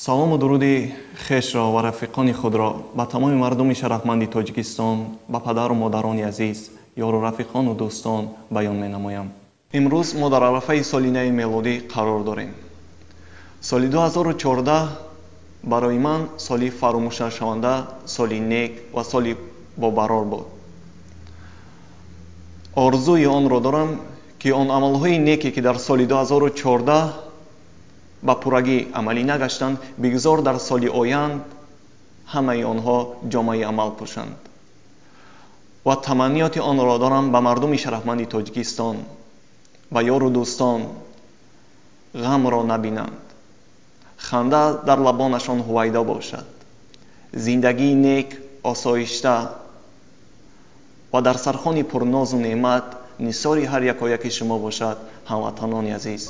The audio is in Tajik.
салому дуруди хешро ва рафиқони худро ба тамоми мардуми шарафманди Тоҷикистон, ба падару модарони азиз, ёру рафиқону дӯстон баён менамоям. имрӯз мо дар арафаи соли нави мелодӣ қарор дорем. соли 2014 барои ман соли фаромӯшнашаванда, соли нек ва соли бобарор буд. орзуи онро дорам ки он амалҳои неке ки дар соли 2014 ба пуррагӣ амалӣ нагаштанд, бигзор дар соли оянд ҳамаи онҳо ҷомаи амал пӯшанд. ва таманниёти онро дорам ба мардуми шарафманди Тоҷикистон, ба ёру дӯстон ғамро набинанд. ханда дар лабонашон ҳувайдо бошад. зиндагии нек, осоишта ва дар сархони пурнозу неъмат нисори ҳар якояки шумо бошад, ҳамватанони азиз.